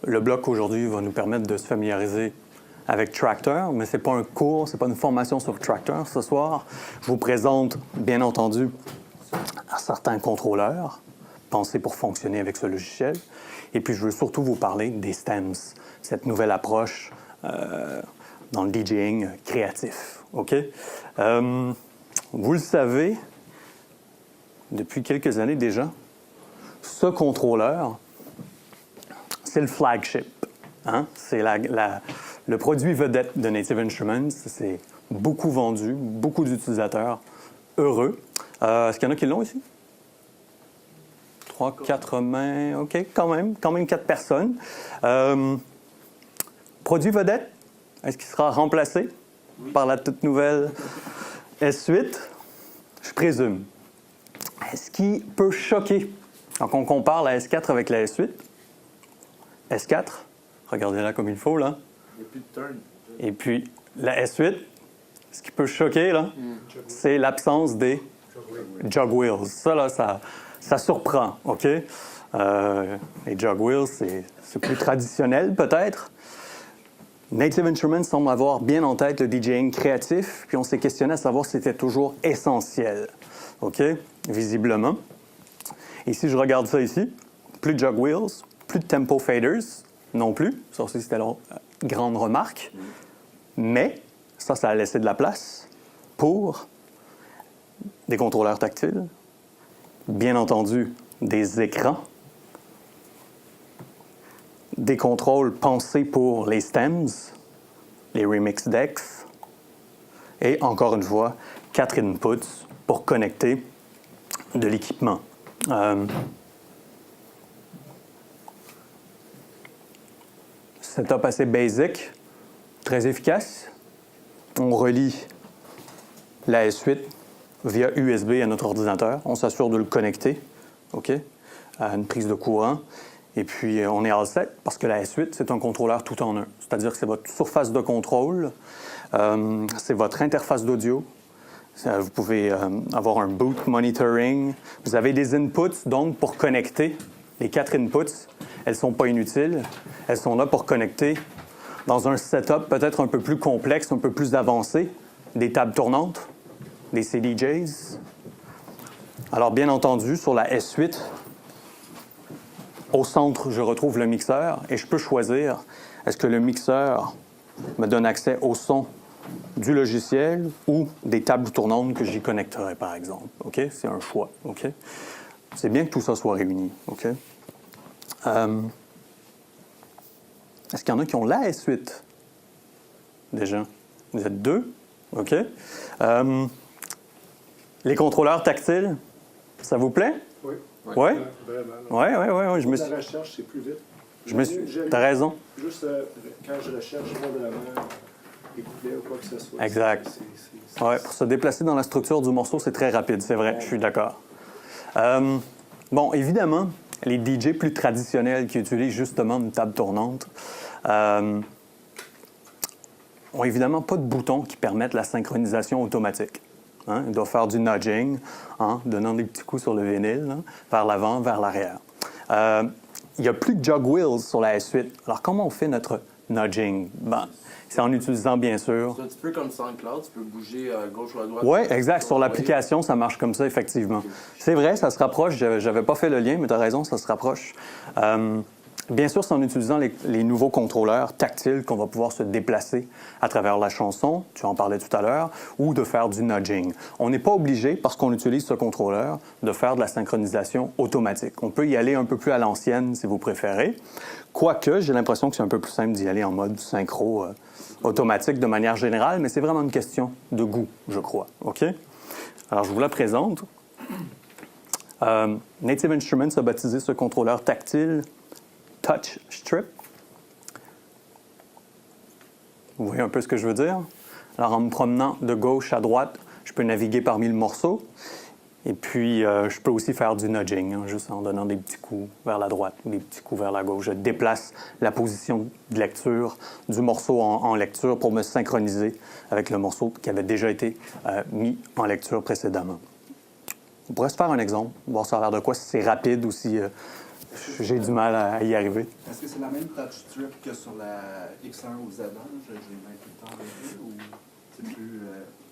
Le bloc aujourd'hui va nous permettre de se familiariser avec Tractor, mais ce n'est pas un cours, ce n'est pas une formation sur Tractor ce soir. Je vous présente, bien entendu, certains contrôleurs pensés pour fonctionner avec ce logiciel. Et puis, je veux surtout vous parler des stems, cette nouvelle approche dans le DJing créatif. OK? Vous le savez, depuis quelques années déjà, ce contrôleur, c'est le flagship. Hein? C'est le produit vedette de Native Instruments. C'est beaucoup vendu, beaucoup d'utilisateurs heureux. Est-ce qu'il y en a qui l'ont ici? 3, 4 mains. OK, quand même 4 personnes. Produit vedette, est-ce qu'il sera remplacé par la toute nouvelle S8? Je présume. Est-ce qu'il peut choquer? Donc, on compare la S4 avec la S8. S4, regardez-la comme il faut, là. Il n'y a plus de turn. Et puis, la S8, ce qui peut choquer, là, c'est l'absence des jog wheels. Ça, là, ça surprend, OK? Les jog wheels, c'est plus traditionnel, peut-être. Native Instruments semble avoir bien en tête le DJing créatif, puis on s'est questionné à savoir si c'était toujours essentiel, OK? Visiblement. Et si je regarde ça ici, plus de jog wheels, plus de tempo faders non plus. Ça aussi, c'était la grande remarque. Mais ça a laissé de la place pour des contrôleurs tactiles, bien entendu, des écrans, des contrôles pensés pour les stems, les remix decks, et encore une fois, 4 inputs pour connecter de l'équipement. Setup assez basic, très efficace. On relie la S8 via USB à notre ordinateur. On s'assure de le connecter, OK, à une prise de courant. Et puis, on est all set parce que la S8, c'est un contrôleur tout en un. C'est-à-dire que c'est votre surface de contrôle, c'est votre interface d'audio. Vous pouvez avoir un boot monitoring. Vous avez des inputs, donc, pour connecter. Les 4 inputs, elles ne sont pas inutiles. Elles sont là pour connecter dans un setup peut-être un peu plus complexe, un peu plus avancé, des tables tournantes, des CDJs. Alors, bien entendu, sur la S8, au centre, je retrouve le mixeur et je peux choisir, est-ce que le mixeur me donne accès au son du logiciel ou des tables tournantes que j'y connecterai, par exemple. OK? C'est un choix. OK? C'est bien que tout ça soit réuni. OK? Est-ce qu'il y en a qui ont la S8 déjà? Vous êtes 2? OK. Les contrôleurs tactiles, ça vous plaît? Oui. Oui? Vraiment. Oui. La recherche, c'est plus vite. T'as raison. Juste quand je recherche, je vois vraiment écouter ou quoi que ce soit. Exact. Oui, pour se déplacer dans la structure du morceau, c'est très rapide, c'est vrai, je suis d'accord. Bon, évidemment, les DJ plus traditionnels qui utilisent justement une table tournante ont évidemment pas de boutons qui permettent la synchronisation automatique. Hein? Ils doivent faire du nudging, donnant des petits coups sur le vinyle, vers l'avant, vers l'arrière. Il n'y a plus de jog wheels sur la S8. Alors, comment on fait notre nudging? Ben, c'est en utilisant, bien sûr... C'est un petit peu comme SoundCloud, tu peux bouger à gauche ou à droite. Oui, exact. Sur l'application, ça marche comme ça, effectivement. Okay. C'est vrai, ça se rapproche. Je n'avais pas fait le lien, mais tu as raison, ça se rapproche. Bien sûr, c'est en utilisant les nouveaux contrôleurs tactiles qu'on va pouvoir se déplacer à travers la chanson, tu en parlais tout à l'heure, ou de faire du nudging. On n'est pas obligé, parce qu'on utilise ce contrôleur, de faire de la synchronisation automatique. On peut y aller un peu plus à l'ancienne, si vous préférez. Quoique, j'ai l'impression que c'est un peu plus simple d'y aller en mode synchro automatique de manière générale, mais c'est vraiment une question de goût, je crois. OK? Alors, je vous la présente. Native Instruments a baptisé ce contrôleur tactile Touch Strip. Vous voyez un peu ce que je veux dire? Alors, en me promenant de gauche à droite, je peux naviguer parmi le morceau. Et puis, je peux aussi faire du nudging, juste en donnant des petits coups vers la droite ou des petits coups vers la gauche. Je déplace la position de lecture du morceau en lecture pour me synchroniser avec le morceau qui avait déjà été mis en lecture précédemment. On pourrait se faire un exemple, voir ça a l'air de quoi, si c'est rapide ou si j'ai du mal à y arriver. Est-ce que c'est la même touch strip que sur la X1 ou Z1? Je l'ai même tout le temps avec eux, ou c'est plus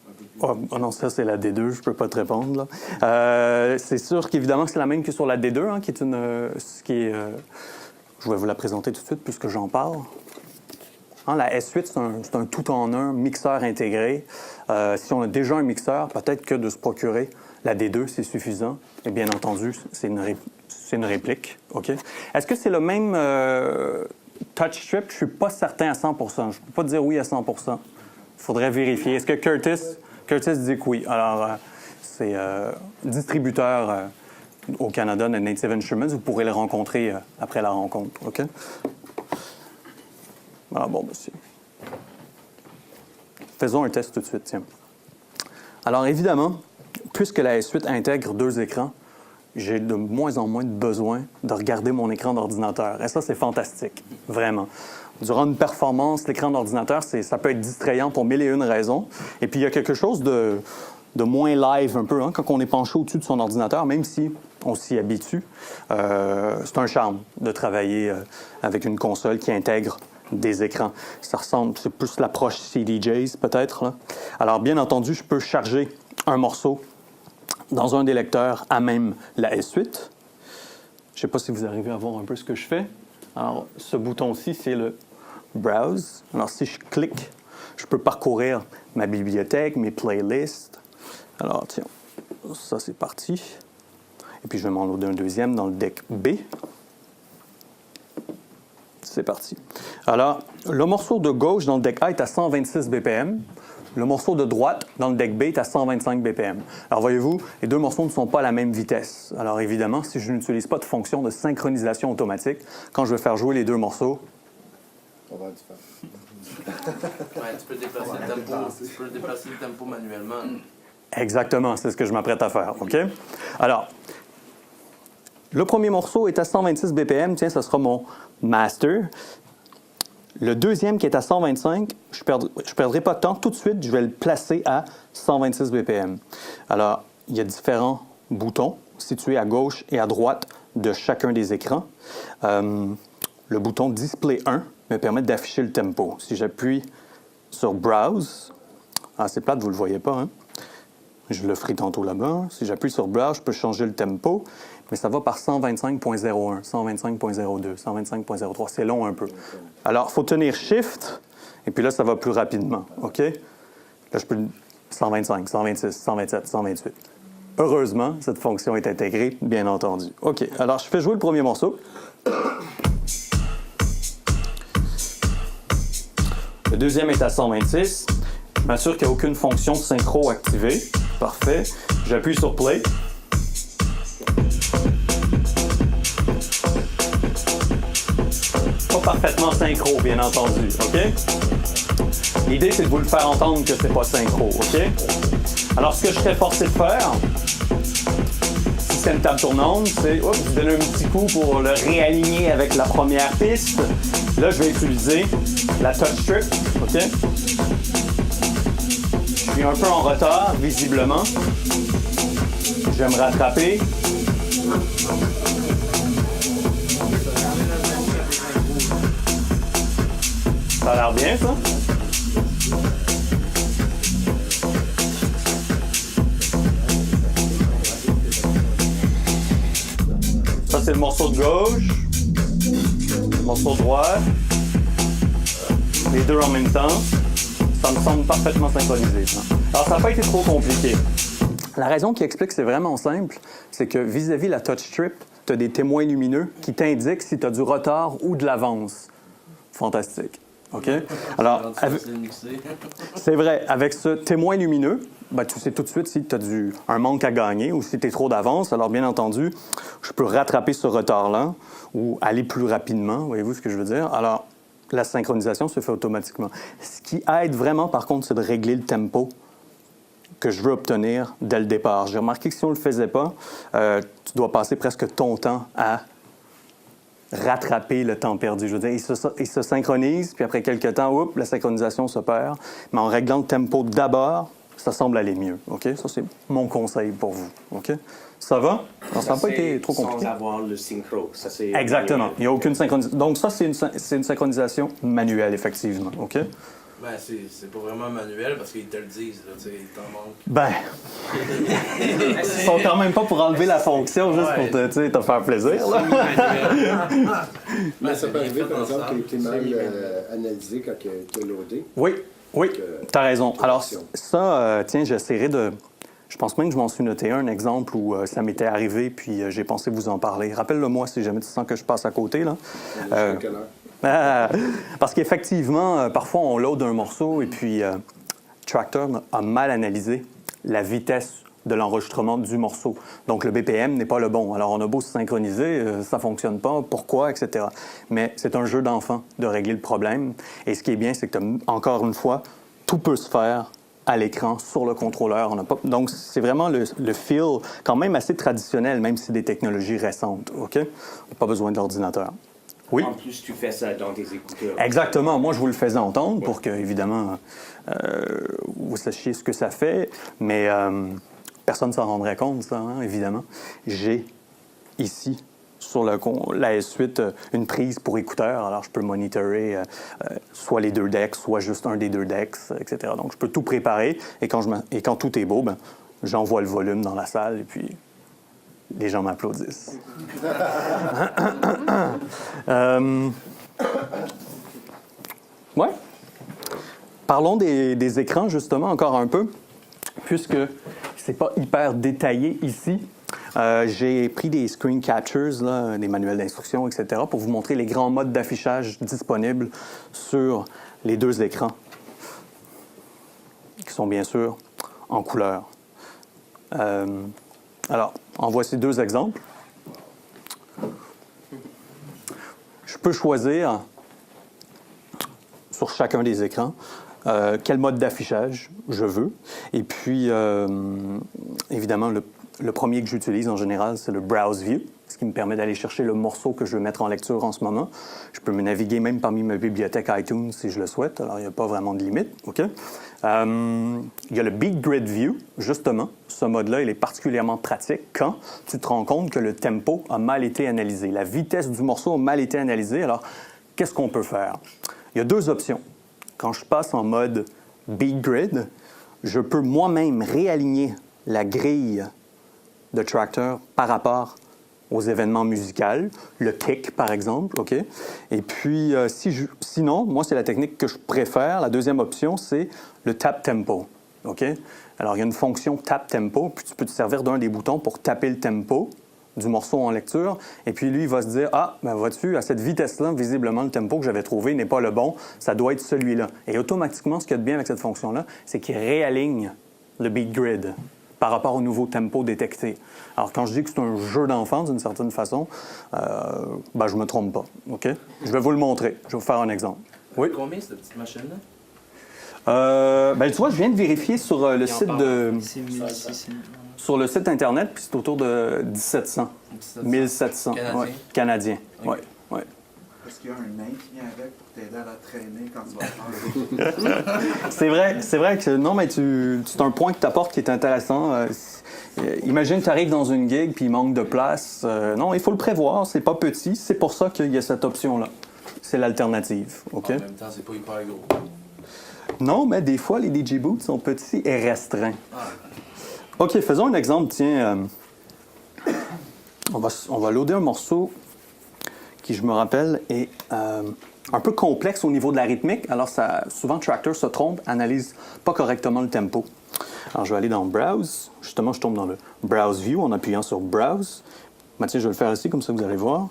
un peu plus... Oh non, ça c'est la D2, je peux pas te répondre. C'est sûr qu'évidemment c'est la même que sur la D2, hein, qui est je vais vous la présenter tout de suite puisque j'en parle. Hein, la S8, c'est un tout-en-un mixeur intégré. Si on a déjà un mixeur, peut-être que de se procurer la D2, c'est suffisant. Et bien entendu, c'est une réplique. OK? Est-ce que c'est le même touch strip? Je ne suis pas certain à 100 Je ne peux pas dire oui à 100 Il faudrait vérifier. Est-ce que Curtis dit que oui? Alors, c'est distributeur au Canada de Native Instruments. Vous pourrez le rencontrer après la rencontre. OK? Alors, bon, monsieur. Faisons un test tout de suite, tiens. Alors, évidemment, puisque la S8 intègre 2 écrans, j'ai de moins en moins de besoin de regarder mon écran d'ordinateur. Et ça, c'est fantastique, vraiment. Durant une performance, l'écran d'ordinateur, ça peut être distrayant pour 1001 raisons. Et puis, il y a quelque chose de moins live un peu, hein, quand on est penché au-dessus de son ordinateur, même si on s'y habitue. C'est un charme de travailler avec une console qui intègre des écrans. Ça ressemble, c'est plus l'approche CDJs peut-être, là. Alors, bien entendu, je peux charger un morceau dans un des lecteurs à même la S8. Je ne sais pas si vous arrivez à voir un peu ce que je fais. Alors, ce bouton-ci, c'est le Browse. Alors, si je clique, je peux parcourir ma bibliothèque, mes playlists. Alors, tiens, ça, c'est parti. Et puis, je vais m'en loader un deuxième dans le deck B. C'est parti. Alors, le morceau de gauche dans le deck A est à 126 BPM. Le morceau de droite dans le deck B est à 125 BPM. Alors, voyez-vous, les deux morceaux ne sont pas à la même vitesse. Alors, évidemment, si je n'utilise pas de fonction de synchronisation automatique, quand je vais faire jouer les deux morceaux, Ça va être différent. Ouais, tu peux déplacer le tempo manuellement. exactement, c'est ce que je m'apprête à faire. OK? Alors, le premier morceau est à 126 BPM. Tiens, ça sera mon master. Le deuxième qui est à 125, je perdrai pas de temps. Tout de suite, je vais le placer à 126 BPM. Alors, il y a différents boutons situés à gauche et à droite de chacun des écrans. Le bouton Display 1 me permet d'afficher le tempo. Si j'appuie sur Browse, c'est plate, vous ne le voyez pas, hein? Je le ferai tantôt là-bas. Si j'appuie sur Browse, je peux changer le tempo, mais ça va par 125.01, 125.02, 125.03. C'est long un peu. Alors, il faut tenir Shift, et puis là, ça va plus rapidement. OK? Là, je peux 125, 126, 127, 128. Heureusement, cette fonction est intégrée, bien entendu. OK, alors je fais jouer le premier morceau. Le deuxième est à 126. Je m'assure qu'il n'y a aucune fonction synchro activée. Parfait. J'appuie sur Play. Pas parfaitement synchro, bien entendu. OK? L'idée, c'est de vous le faire entendre que c'est pas synchro. OK? Alors, ce que je serais forcé de faire, si c'est une table tournante, c'est vous donner un petit coup pour le réaligner avec la première piste. Là, je vais utiliser la touch strip. OK? Je suis un peu en retard, visiblement. Je vais me rattraper. Ça a l'air bien, ça? Ça, c'est le morceau de gauche. Le morceau de droite. Les deux en même temps. Ça me semble parfaitement synchronisé, ça. Alors, ça n'a pas été trop compliqué. La raison qui explique que c'est vraiment simple, c'est que vis-à-vis la touch strip, tu as des témoins lumineux qui t'indiquent si tu as du retard ou de l'avance. Fantastique. OK? Alors, c'est vrai, avec ce témoin lumineux, tu sais tout de suite si tu as un manque à gagner ou si tu es trop d'avance. Alors, bien entendu, je peux rattraper ce retard-là ou aller plus rapidement. Voyez-vous ce que je veux dire? Alors, la synchronisation se fait automatiquement. Ce qui aide vraiment, par contre, c'est de régler le tempo que je veux obtenir dès le départ. J'ai remarqué que si on ne le faisait pas, tu dois passer presque ton temps à rattraper le temps perdu. Je veux dire, il se synchronise, puis après quelques temps, la synchronisation se perd. Mais en réglant le tempo d'abord, ça semble aller mieux. OK? Ça, c'est mon conseil pour vous. OK? Ça va? Alors, ça n'a pas été trop compliqué. Sans avoir le synchro. Ça, c'est Exactement. Il n'y a aucune synchronisation. Donc, ça, c'est une synchronisation manuelle, effectivement. OK? Ben, c'est pas vraiment manuel parce qu'ils te le disent, là, tu sais, il t'en manque. Ben, ils sont quand même pas pour enlever la fonction juste pour te, tu sais, te faire plaisir. Là. Mais ça peut arriver, par exemple, qu'il qu'il est mal analysé quand il est loadé. Oui, oui, tu as raison. Alors, Option. ça, tiens, j'essaierai de... Je pense même que je m'en suis noté un exemple où ça m'était arrivé, puis j'ai pensé vous en parler. Rappelle-le-moi si jamais tu sens que je passe à côté, là. À quelle heure? Parce qu'effectivement, parfois, on load un morceau et puis Tractor a mal analysé la vitesse de l'enregistrement du morceau. Donc, le BPM n'est pas le bon. Alors, on a beau se synchroniser, ça ne fonctionne pas, pourquoi, etc. Mais c'est un jeu d'enfant de régler le problème. Et ce qui est bien, c'est que, encore une fois, tout peut se faire à l'écran, sur le contrôleur. Donc, c'est vraiment le feel quand même assez traditionnel, même si c'est des technologies récentes. OK? Pas besoin d'ordinateur. Oui? En plus, tu fais ça dans tes écouteurs. Exactement. Moi, je vous le faisais entendre pour que, évidemment, vous sachiez ce que ça fait. Mais personne ne s'en rendrait compte, ça, hein, évidemment. J'ai ici, sur la S8, une prise pour écouteurs. Alors, je peux monitorer soit les deux decks, soit juste un des deux decks, etc. Donc, je peux tout préparer. Et quand tout est beau, ben, j'envoie le volume dans la salle et puis les gens m'applaudissent. Ouais. Parlons des écrans, justement, encore un peu, puisque c'est pas hyper détaillé ici. J'ai pris des screen captures, là, des manuels d'instruction, etc., pour vous montrer les grands modes d'affichage disponibles sur les deux écrans, qui sont bien sûr en couleur. Alors, en voici deux exemples. Je peux choisir sur chacun des écrans quel mode d'affichage je veux. Et puis, évidemment, le premier que j'utilise en général, c'est le Browse View, ce qui me permet d'aller chercher le morceau que je veux mettre en lecture en ce moment. Je peux me naviguer même parmi ma bibliothèque iTunes si je le souhaite, alors il n'y a pas vraiment de limite. OK? Il y a le Big Grid View, justement. Ce mode-là, il est particulièrement pratique quand tu te rends compte que le tempo a mal été analysé. La vitesse du morceau a mal été analysée. Alors, qu'est-ce qu'on peut faire? Il y a deux options. Quand je passe en mode Big Grid, je peux moi-même réaligner la grille de Tractor par rapport aux événements musicaux, le kick par exemple, OK? Et puis, sinon, moi, c'est la technique que je préfère. La deuxième option, c'est le tap tempo, OK? Alors, il y a une fonction tap tempo, puis tu peux te servir d'un des boutons pour taper le tempo du morceau en lecture, et puis lui, il va se dire « Ah, ben vois-tu, à cette vitesse-là, visiblement, le tempo que j'avais trouvé n'est pas le bon, ça doit être celui-là. » Et automatiquement, ce qu'il y a de bien avec cette fonction-là, c'est qu'il réaligne le beat grid par rapport au nouveau tempo détecté. Alors, quand je dis que c'est un jeu d'enfant, d'une certaine façon, ben, je me trompe pas, OK? Je vais vous le montrer. Je vais vous faire un exemple. Oui? Combien cette petite machine-là? Ben, tu vois, je viens de vérifier sur le site de... C'est 1600. Sur le site Internet, puis c'est autour de 1700. 1700. Canadien? Ouais, canadien. Ok. Ouais, ouais. Est-ce qu'il y a un nain qui vient avec pour t'aider à la traîner quand tu vas faire? C'est vrai que non, mais c'est un point que tu apportes qui est intéressant. Imagine que tu arrives dans une gig puis il manque de place. Non, il faut le prévoir, c'est pas petit. C'est pour ça qu'il y a cette option-là. C'est l'alternative. OK? En même temps, c'est pas hyper gros. Non, mais des fois, les DJ booths sont petits et restreints. OK, faisons un exemple. Tiens, on va loader un morceau qui, je me rappelle, est un peu complexe au niveau de la rythmique. Alors, souvent, Tractor se trompe, analyse pas correctement le tempo. Alors, je vais aller dans Browse. Justement, je tombe dans le Browse View en appuyant sur Browse. Tiens, je vais le faire ici, comme ça, vous allez voir.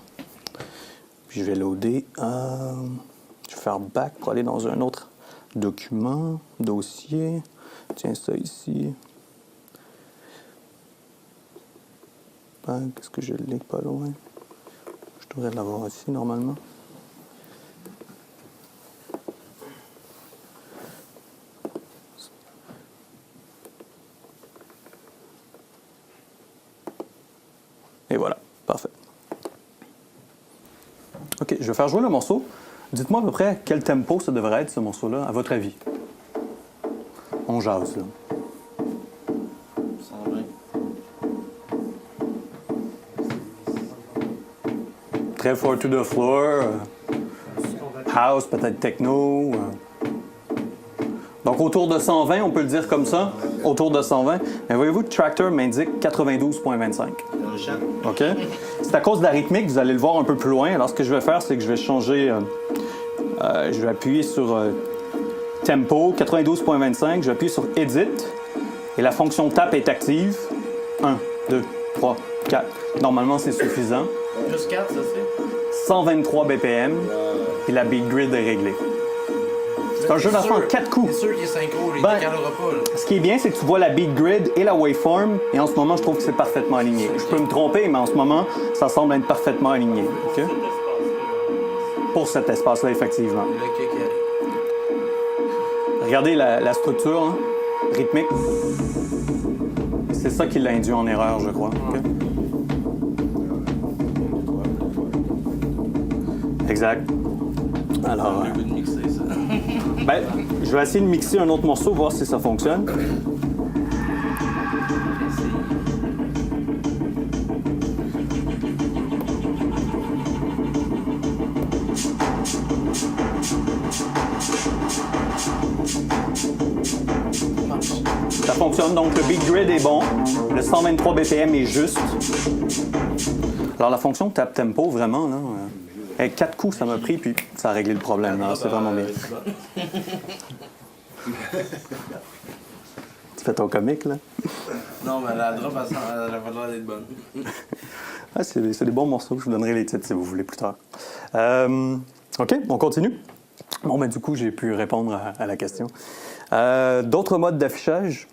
Puis, je vais loader. Je vais faire Back pour aller dans un autre document, dossier. Tiens, ça ici. Qu'est-ce que je l'ai pas loin? Je devrais l'avoir ici, normalement. Et voilà, parfait. OK, je vais faire jouer le morceau. Dites-moi à peu près quel tempo ça devrait être, ce morceau-là, à votre avis. On jase, là. très four to the floor, house, peut-être techno. Donc autour de 120, on peut le dire comme ça, autour de 120. Mais voyez-vous, le tractor m'indique 92.25. OK? C'est à cause de la rythmique, vous allez le voir un peu plus loin. Alors ce que je vais faire, c'est que je vais changer, je vais appuyer sur Tempo, 92.25, je vais appuyer sur Edit, et la fonction Tap est active. 1, 2, 3, 4. Normalement, c'est suffisant. Juste 4, ça c'est? 123 BPM, et la beat grid est réglée. C'est un jeu d'enfant en 4 coups. C'est sûr qu'il est synchro, il Ben, décalera pas. Là. Ce qui est bien, c'est que tu vois la beat grid et la waveform, et en ce moment, je trouve que c'est parfaitement aligné. Je peux me tromper, mais en ce moment, ça semble être parfaitement aligné. OK? Pour cet espace-là, effectivement. Le kick arrive. Regardez la structure hein, rythmique. C'est ça qui l'a induit en erreur, je crois. OK? Exact. Alors, Un peu de mixer, ça. ben, je vais essayer de mixer un autre morceau, voir si ça fonctionne. Ça fonctionne, donc le beat grid est bon, le 123 BPM est juste. Alors la fonction tap tempo, vraiment, là, avec 4 coups, ça m'a pris, puis ça a réglé le problème. là. C'est vraiment bien. Tu fais ton comique, là? Non, mais la drop, elle a pas l'air d'être bonne. Ah, c'est des bons morceaux, je vous donnerai les titres si vous voulez plus tard. OK, on continue. Bon, ben du coup, j'ai pu répondre à la question. D'autres modes d'affichage.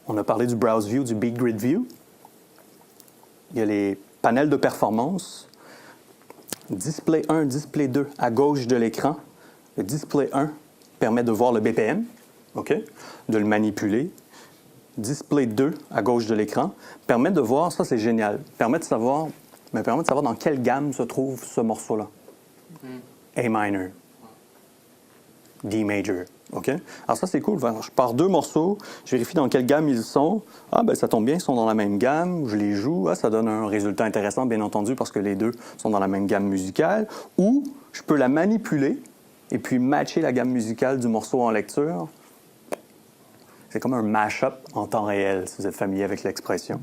On a parlé du Browse View, du Beat Grid View. Il y a les panels de performance. Display 1, Display 2 à gauche de l'écran. Le Display 1 permet de voir le BPM, OK, de le manipuler. Display 2 à gauche de l'écran permet de voir, ça c'est génial, permet de savoir dans quelle gamme se trouve ce morceau-là. A minor, D major, OK? Alors ça c'est cool, je pars 2 morceaux, je vérifie dans quelle gamme ils sont. Ah ben ça tombe bien, ils sont dans la même gamme, je les joue, ça donne un résultat intéressant bien entendu parce que les deux sont dans la même gamme musicale. Ou je peux la manipuler et puis matcher la gamme musicale du morceau en lecture. C'est comme un mash-up en temps réel, si vous êtes familier avec l'expression.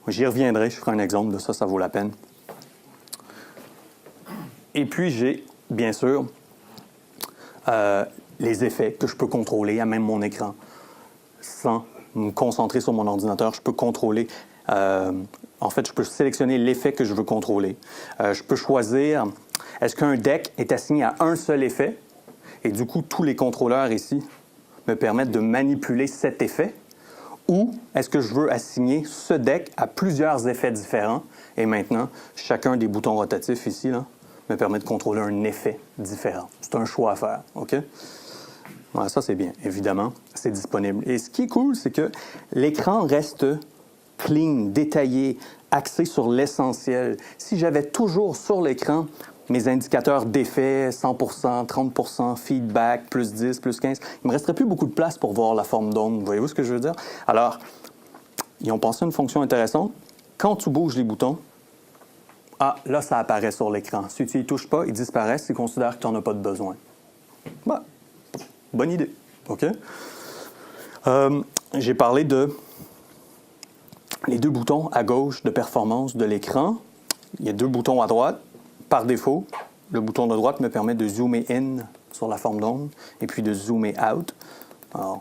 J'y reviendrai, je ferai un exemple de ça, ça vaut la peine. Et puis, j'ai, bien sûr, les effets que je peux contrôler à même mon écran. Sans me concentrer sur mon ordinateur, je peux contrôler... en fait, je peux sélectionner l'effet que je veux contrôler. Je peux choisir, est-ce qu'un deck est assigné à un seul effet? Et du coup, tous les contrôleurs ici me permettent de manipuler cet effet, ou est-ce que je veux assigner ce deck à plusieurs effets différents, et maintenant, chacun des boutons rotatifs ici là, me permet de contrôler un effet différent. C'est un choix à faire, OK? Ouais, ça, c'est bien. Évidemment, c'est disponible. Et ce qui est cool, c'est que l'écran reste clean, détaillé, axé sur l'essentiel. Si j'avais toujours sur l'écran mes indicateurs d'effet, 100%, 30%, feedback, plus 10, plus 15, il ne me resterait plus beaucoup de place pour voir la forme d'onde. Voyez-vous ce que je veux dire? Alors, ils ont pensé une fonction intéressante. Quand tu bouges les boutons, là, ça apparaît sur l'écran. Si tu n'y touches pas, ils disparaissent, ils considèrent que tu n'en as pas de besoin. Bah, bonne idée. OK? J'ai parlé de les 2 boutons à gauche de performance de l'écran. Il y a 2 boutons à droite. Par défaut, le bouton de droite me permet de zoomer in sur la forme d'onde et puis de zoomer out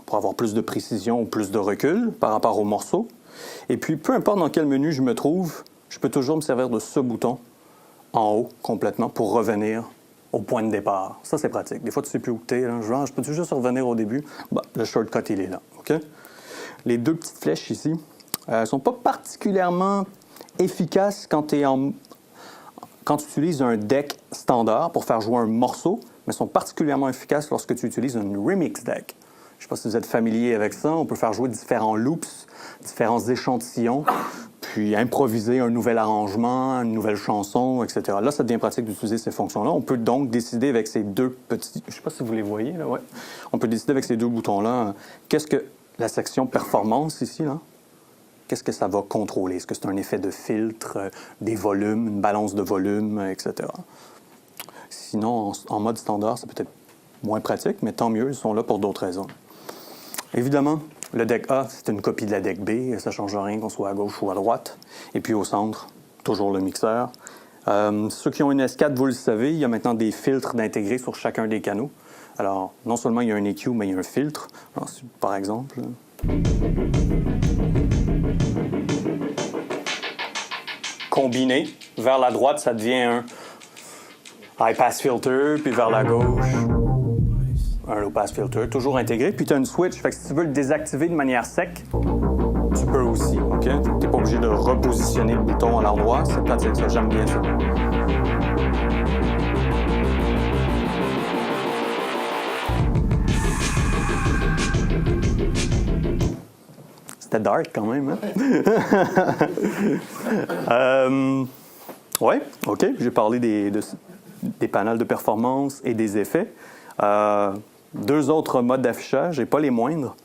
pour avoir plus de précision ou plus de recul par rapport au morceau. Et puis, peu importe dans quel menu je me trouve, je peux toujours me servir de ce bouton en haut complètement pour revenir au point de départ. Ça, c'est pratique. Des fois, tu ne sais plus où tu es. Je peux juste revenir au début. Le shortcut, il est là. OK? Les 2 petites flèches ici ne sont pas particulièrement efficaces quand tu utilises un deck standard pour faire jouer un morceau, mais sont particulièrement efficaces lorsque tu utilises un remix deck. Je ne sais pas si vous êtes familier avec ça. On peut faire jouer différents loops, différents échantillons, puis improviser un nouvel arrangement, une nouvelle chanson, etc. Là, ça devient pratique d'utiliser ces fonctions-là. On peut donc décider avec ces 2 petits... Je ne sais pas si vous les voyez, là, ouais. On peut décider avec ces 2 boutons-là, qu'est-ce que la section performance ici, là, qu'est-ce que ça va contrôler? Est-ce que c'est un effet de filtre, des volumes, une balance de volume, etc. Sinon, en mode standard, c'est peut-être moins pratique, mais tant mieux, ils sont là pour d'autres raisons. Évidemment, le deck A, c'est une copie de la deck B, ça ne change rien qu'on soit à gauche ou à droite. Et puis au centre, toujours le mixeur. Ceux qui ont une S4, vous le savez, il y a maintenant des filtres d'intégrer sur chacun des canaux. Alors, non seulement il y a un EQ, mais il y a un filtre. Alors, par exemple... Combiné, vers la droite, ça devient un high pass filter, puis vers la gauche, un low pass filter, toujours intégré. Puis tu as une switch, fait que si tu veux le désactiver de manière sec, tu peux aussi, OK? Tu n'es pas obligé de repositionner le bouton à l'endroit, c'est pratique, ça, j'aime bien ça. C'était dark quand même, hein? Oui, OK. J'ai parlé des panels de performance et des effets. Deux autres modes d'affichage, et pas les moindres.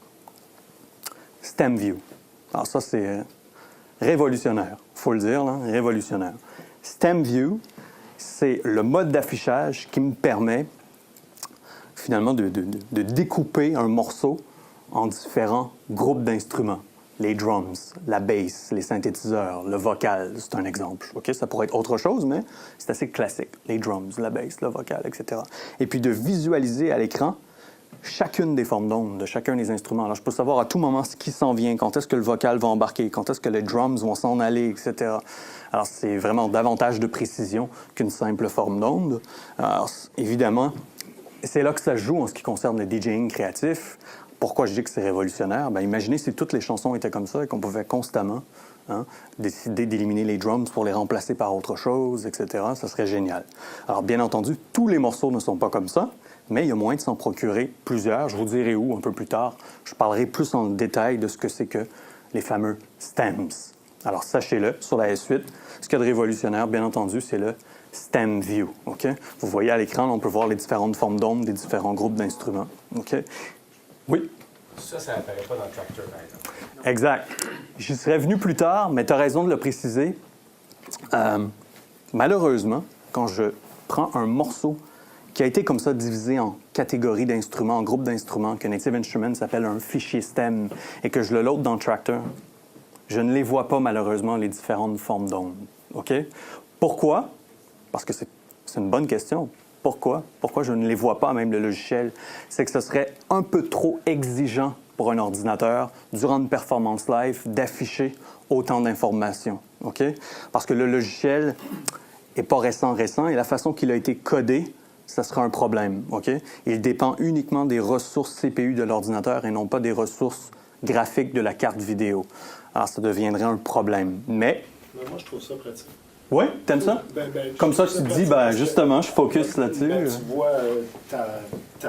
Stem View. Alors ça, c'est révolutionnaire. Il faut le dire, là, révolutionnaire. Stem View, c'est le mode d'affichage qui me permet finalement de découper un morceau en différents groupes d'instruments. Les drums, la bass, les synthétiseurs, le vocal, c'est un exemple. Okay? Ça pourrait être autre chose, mais c'est assez classique. Les drums, la bass, le vocal, etc. Et puis de visualiser à l'écran chacune des formes d'onde de chacun des instruments. Alors, je peux savoir à tout moment ce qui s'en vient, quand est-ce que le vocal va embarquer, quand est-ce que les drums vont s'en aller, etc. Alors, c'est vraiment davantage de précision qu'une simple forme d'onde. Alors, évidemment, c'est là que ça joue en ce qui concerne le DJing créatif. Pourquoi je dis que c'est révolutionnaire? Bien, imaginez si toutes les chansons étaient comme ça et qu'on pouvait constamment décider d'éliminer les drums pour les remplacer par autre chose, etc. Ça serait génial. Alors, bien entendu, tous les morceaux ne sont pas comme ça, mais il y a moyen de s'en procurer plusieurs. Je vous dirai où un peu plus tard. Je parlerai plus en détail de ce que c'est que les fameux stems. Alors, sachez-le, sur la S8, ce qu'il y a de révolutionnaire, bien entendu, c'est le Stem View. OK? Vous voyez à l'écran, on peut voir les différentes formes d'ondes des différents groupes d'instruments. OK? Oui? Ça n'apparaît pas dans le tracteur, par exemple. Exact. J'y serais venu plus tard, mais tu as raison de le préciser. Malheureusement, quand je prends un morceau qui a été comme ça divisé en catégories d'instruments, en groupes d'instruments, que Native Instruments s'appelle un fichier stem, et que je le load dans le tractor, je ne les vois pas malheureusement, les différentes formes d'ondes. OK? Pourquoi? Parce que c'est une bonne question. Pourquoi? Pourquoi je ne les vois pas, même le logiciel? C'est que ce serait un peu trop exigeant pour un ordinateur, durant une performance live, d'afficher autant d'informations. OK? Parce que le logiciel n'est pas récent, et la façon qu'il a été codé, ça sera un problème. OK? Il dépend uniquement des ressources CPU de l'ordinateur et non pas des ressources graphiques de la carte vidéo. Alors, ça deviendrait un problème. Mais... moi, je trouve ça pratique. Oui? T'aimes ça? Comme ça, tu te dis, justement, je focus là-dessus. Tu vois ta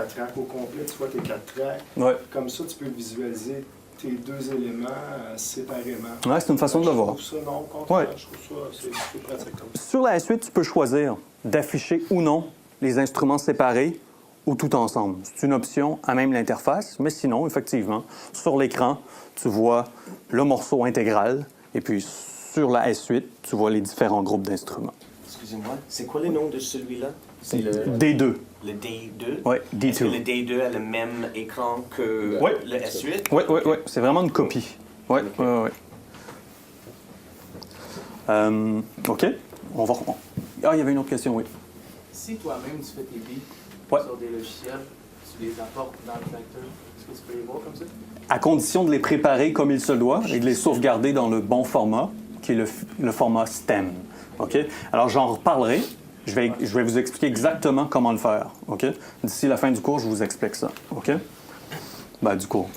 track au complet, tu vois tes 4 tracks. Ouais. Comme ça, tu peux visualiser tes deux éléments séparément. Oui, c'est une façon de le voir. Je trouve ça, non, au contraire, je trouve ça, c'est pratique comme ça. Sur la S8, tu peux choisir d'afficher ou non les instruments séparés ou tout ensemble. C'est une option à même l'interface, mais sinon, effectivement, sur l'écran, tu vois le morceau intégral, et puis sur la S8, tu vois les différents groupes d'instruments. Excusez-moi, c'est quoi le nom de celui-là? C'est le D2. Le D2? Oui, D2. Est-ce que le D2 a le même écran que le S8? Oui. C'est vraiment une copie. Oui. OK. On va... Ah, il y avait une autre question, oui. Si toi-même tu fais tes beats sur des logiciels, tu les apportes dans le tracteur, est-ce que tu peux les voir comme ça? À condition de les préparer comme il se doit et de les sauvegarder dans le bon format, qui est le format STEM. OK? Alors, j'en reparlerai. Je vais vous expliquer exactement comment le faire. OK? D'ici la fin du cours, je vous explique ça. OK? Du cours.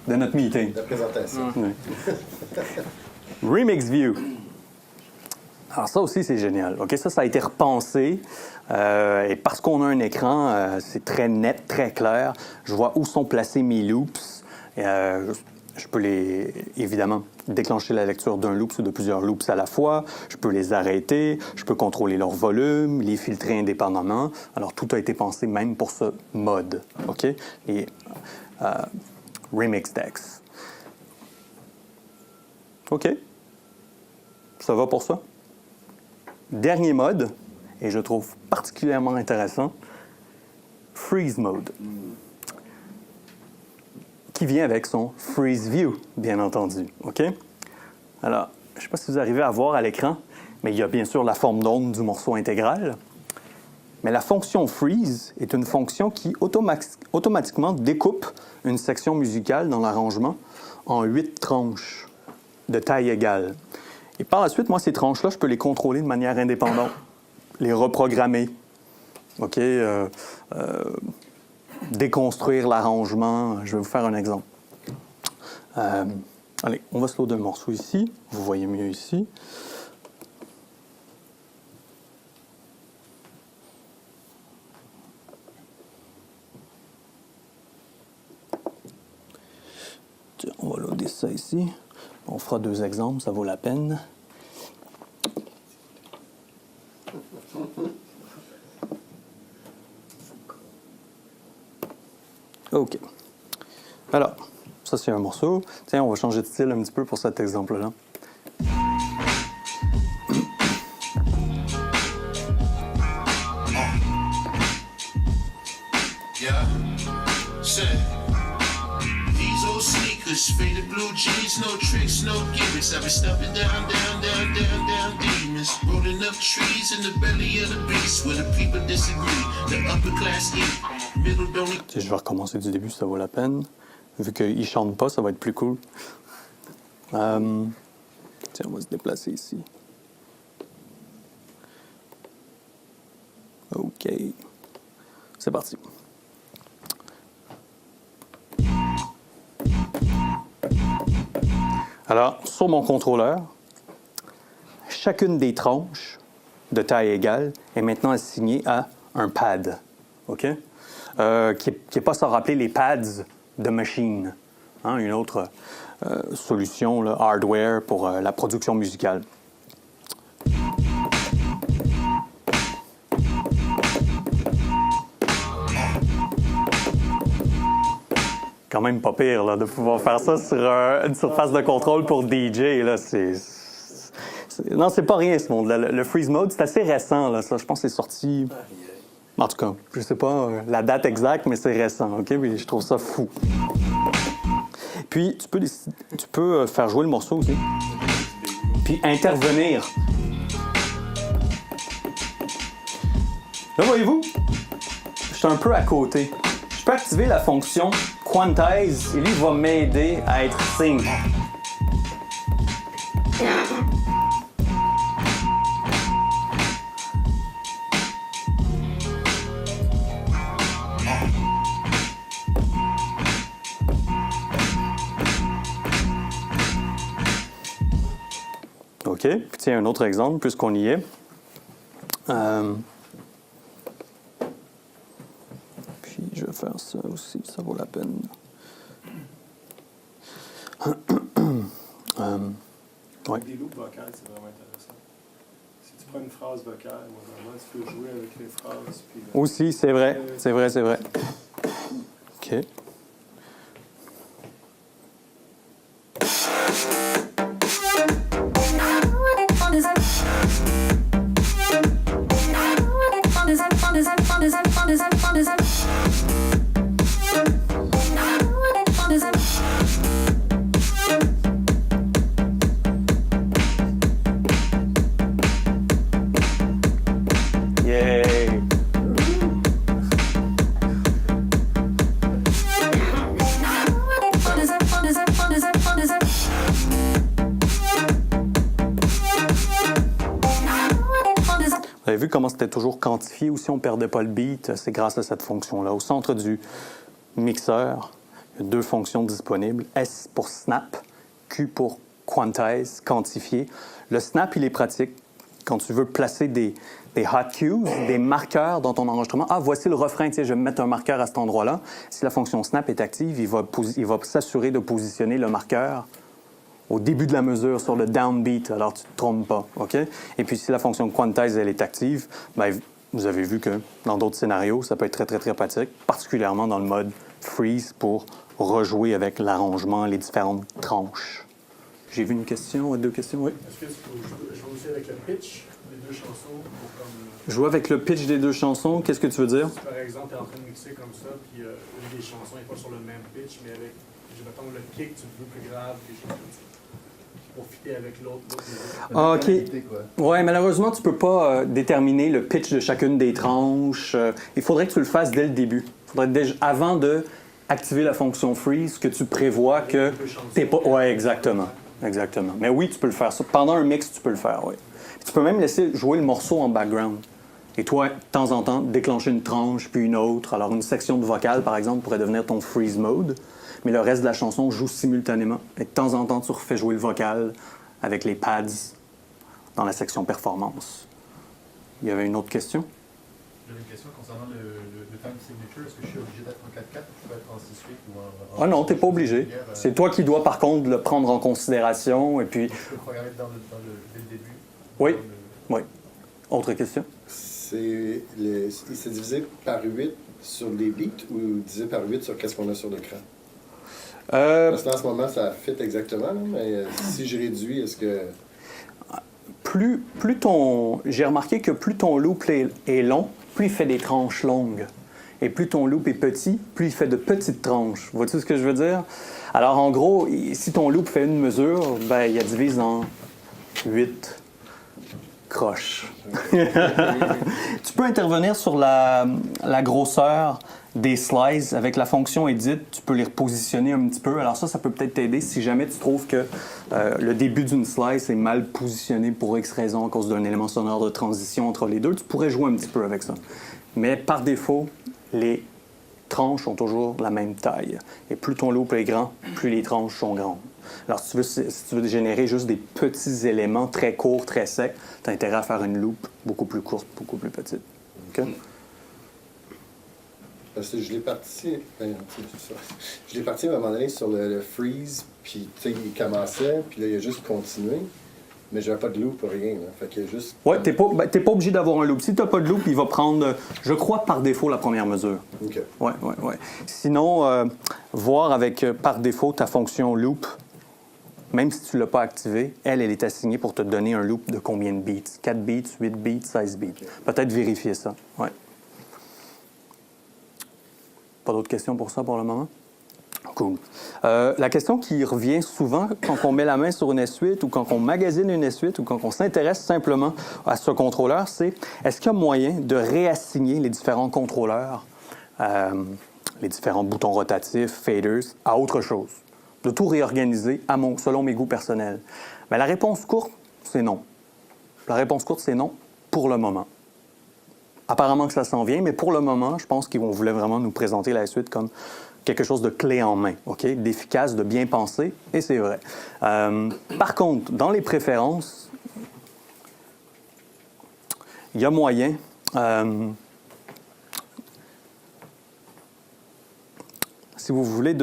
De notre meeting. La présentation. Oui. Remix View. Alors ça aussi, c'est génial. OK? Ça a été repensé. Et parce qu'on a un écran, c'est très net, très clair. Je vois où sont placés mes loops. Je peux évidemment déclencher la lecture d'un loop ou de plusieurs loops à la fois. Je peux les arrêter. Je peux contrôler leur volume, les filtrer indépendamment. Alors, tout a été pensé même pour ce mode. OK? Et Remix Decks. OK. Ça va pour ça. Dernier mode, et je trouve particulièrement intéressant, Freeze Mode, qui vient avec son Freeze View, bien entendu. OK? Alors, je ne sais pas si vous arrivez à voir à l'écran, mais il y a bien sûr la forme d'onde du morceau intégral. Mais la fonction Freeze est une fonction qui automatiquement découpe une section musicale dans l'arrangement en 8 tranches de taille égale. Et par la suite, moi, ces tranches-là, je peux les contrôler de manière indépendante, les reprogrammer, OK? Déconstruire l'arrangement. Je vais vous faire un exemple. Allez, on va se loader le morceau ici. Vous voyez mieux ici. Tiens, on va loader ça ici. On fera 2 exemples, ça vaut la peine. OK. Alors, ça c'est un morceau. Tiens, on va changer de style un petit peu pour cet exemple-là. Yeah, shit. These old sneakers, faded blue jeans, no tricks, no gimmicks. I've been stepping down demons. Rolling up trees in the belly of the beast where the people disagree. The upper class eat, middle don't eat. Je vais recommencer du début, ça vaut la peine. Vu qu'ils ne chantent pas, ça va être plus cool. Tiens, on va se déplacer ici. OK. C'est parti. Alors, sur mon contrôleur, chacune des tranches de taille égale est maintenant assignée à un pad. OK? Qui n'est pas sans rappeler les pads de machine. Hein, une autre solution, là, hardware, pour la production musicale. Quand même pas pire là, de pouvoir faire ça sur une surface de contrôle pour DJ. Là, non, c'est pas rien ce monde-là. Le Freeze Mode, c'est assez récent. Là, ça. Je pense que c'est sorti... En tout cas, je sais pas la date exacte, mais c'est récent. OK? Puis je trouve ça fou. Puis, tu peux faire jouer le morceau aussi. Puis intervenir. Là, voyez-vous, je suis un peu à côté. Je peux activer la fonction Quantize et lui va m'aider à être sync. OK. Puis tiens, un autre exemple, puisqu'on y est. Puis je vais faire ça aussi, ça vaut la peine. Ouais. Des loops vocales, c'est vraiment intéressant. Si tu prends une phrase vocale, normalement, tu peux jouer avec les phrases. Puis, Aussi, c'est vrai, c'est vrai, c'est vrai. OK. Yay! Vous avez vu comment c'était toujours quantifié aussi, on ne perdait pas le beat, c'est grâce à cette fonction-là. Au centre du mixeur, il y a 2 fonctions disponibles, S pour snap, Q pour quantize, quantifier. Le snap, il est pratique quand tu veux placer des hot cues, des marqueurs dans ton enregistrement. Ah, voici le refrain, tiens, je vais me mettre un marqueur à cet endroit-là. Si la fonction snap est active, il va s'assurer de positionner le marqueur au début de la mesure sur le downbeat, alors tu ne te trompes pas, OK? Et puis, si la fonction quantize, elle est active, bien, vous avez vu que dans d'autres scénarios, ça peut être très, très, très pratique, particulièrement dans le mode freeze pour rejouer avec l'arrangement, les différentes tranches. J'ai vu une question, deux questions, oui. Est-ce que tu peux jouer aussi avec le pitch des deux chansons pour comme... Jouer avec le pitch des deux chansons, qu'est-ce que tu veux dire? Si par exemple, tu es en train de mixer comme ça, puis une des chansons n'est pas sur le même pitch, mais avec, mettons, le kick, tu le veux plus grave, des choses comme ça. Pour fitter avec l'autre. Ah, OK. Ouais, malheureusement, tu peux pas déterminer le pitch de chacune des tranches. Il faudrait que tu le fasses dès le début. Il faudrait déjà, avant de activer la fonction freeze, que tu prévois que t'es pas... Ouais, exactement. Exactement. Mais oui, tu peux le faire. Pendant un mix, tu peux le faire, oui. Tu peux même laisser jouer le morceau en background. Et toi, de temps en temps, déclencher une tranche, puis une autre. Alors, une section de vocale, par exemple, pourrait devenir ton freeze mode. Mais le reste de la chanson joue simultanément. Et de temps en temps, tu refais jouer le vocal avec les pads dans la section performance. Il y avait une autre question? J'avais une question concernant le time signature. Est-ce que je suis obligé d'être en 4/4 ou je peux être en 6/8 ou en... Ah non, t'es pas obligé. C'est toi qui dois, par contre, le prendre en considération. Et puis... Je peux le programmer dès le début? Oui. Oui. Autre question? C'est divisé par 8 sur les beats ou divisé par 8 sur qu'est-ce qu'on a sur l'écran? Parce que là, en ce moment, ça fit exactement, là, mais si je réduis, est-ce que... J'ai remarqué que plus ton loop est long, plus il fait des tranches longues. Et plus ton loop est petit, plus il fait de petites tranches. Vois-tu ce que je veux dire? Alors, en gros, si ton loop fait une mesure, ben, il divise en 8 croches. Tu peux intervenir sur la grosseur des slices avec la fonction Edit. Tu peux les repositionner un petit peu. Alors ça peut peut-être t'aider si jamais tu trouves que le début d'une slice est mal positionné pour X raison à cause d'un élément sonore de transition entre les deux. Tu pourrais jouer un petit peu avec ça. Mais par défaut, les tranches ont toujours la même taille. Et plus ton loop est grand, plus les tranches sont grandes. Alors, si tu veux générer juste des petits éléments très courts, très secs, tu as intérêt à faire une loop beaucoup plus courte, beaucoup plus petite. OK? Parce que je l'ai parti... Je l'ai parti à un moment donné sur le freeze, puis tu sais, il commençait, puis là, il a juste continué. Mais j'avais pas de loop pour rien. Là. Fait qu'il y a juste... Oui, t'es pas obligé d'avoir un loop. Si t'as pas de loop, il va prendre, je crois, par défaut, la première mesure. OK. Oui. Sinon, voir avec, par défaut, ta fonction loop, même si tu l'as pas activée, elle est assignée pour te donner un loop de combien de beats? 4 beats, 8 beats, 16 beats. Okay. Peut-être vérifier ça. Ouais. Pas d'autres questions pour ça pour le moment? Cool. La question qui revient souvent quand on met la main sur une S8 ou quand on magasine une S8 ou quand on s'intéresse simplement à ce contrôleur, c'est est-ce qu'il y a moyen de réassigner les différents contrôleurs, les différents boutons rotatifs, faders, à autre chose? De tout réorganiser selon mes goûts personnels? Bien, la réponse courte, c'est non. La réponse courte, c'est non pour le moment. Apparemment que ça s'en vient, mais pour le moment, je pense qu'ils voulaient vraiment nous présenter la S8 comme quelque chose de clé en main, OK? D'efficace, de bien pensé, et c'est vrai. Par contre, dans les préférences, il y a moyen... si vous voulez,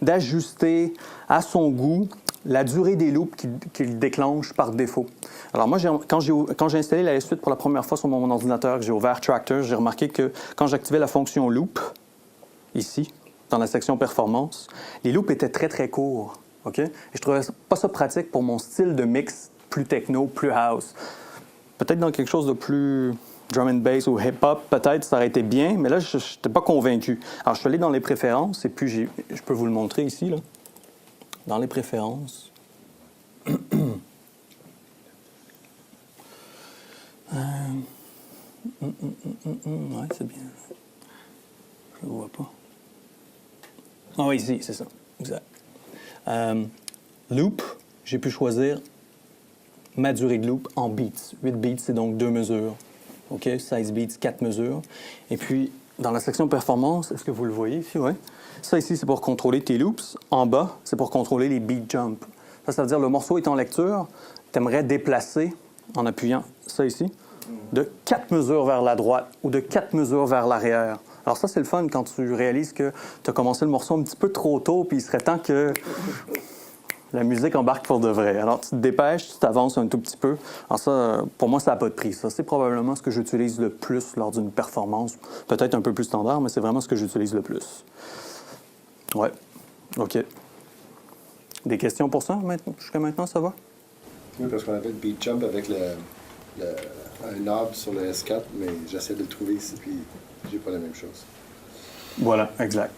d'ajuster à son goût la durée des loops qu'il déclenche par défaut. Alors moi, quand j'ai installé la S8 pour la première fois sur mon ordinateur, que j'ai ouvert Tractor, j'ai remarqué que quand j'activais la fonction loop, ici, dans la section performance, les loops étaient très, très courts. OK? Et je trouvais pas ça pratique pour mon style de mix plus techno, plus house. Peut-être dans quelque chose de plus drum and bass ou hip-hop, peut-être ça aurait été bien, mais là, je n'étais pas convaincu. Alors, je suis allé dans les préférences, et puis je peux vous le montrer ici, là. Dans les préférences. Ouais, c'est bien. Je ne le vois pas. Ah oui, ici, c'est ça. Exact. Loop, j'ai pu choisir ma durée de loop en beats. 8 beats, c'est donc 2 mesures. OK? 16 beats, 4 mesures. Et puis, dans la section performance, est-ce que vous le voyez ici? Oui. Ça ici, c'est pour contrôler tes loops. En bas, c'est pour contrôler les beat jumps. Ça veut dire le morceau est en lecture, tu aimerais déplacer, en appuyant ça ici, de 4 mesures vers la droite ou de 4 mesures vers l'arrière. Alors ça, c'est le fun quand tu réalises que tu as commencé le morceau un petit peu trop tôt, puis il serait temps que la musique embarque pour de vrai. Alors tu te dépêches, tu t'avances un tout petit peu. Alors ça, pour moi, ça n'a pas de prix. Ça, c'est probablement ce que j'utilise le plus lors d'une performance. Peut-être un peu plus standard, mais c'est vraiment ce que j'utilise le plus. Ouais. OK. Des questions pour ça jusqu'à maintenant, ça va? Oui, parce qu'on avait le beat jump avec un knob sur le S4, mais j'essaie de le trouver ici, puis j'ai pas la même chose. Voilà, exact.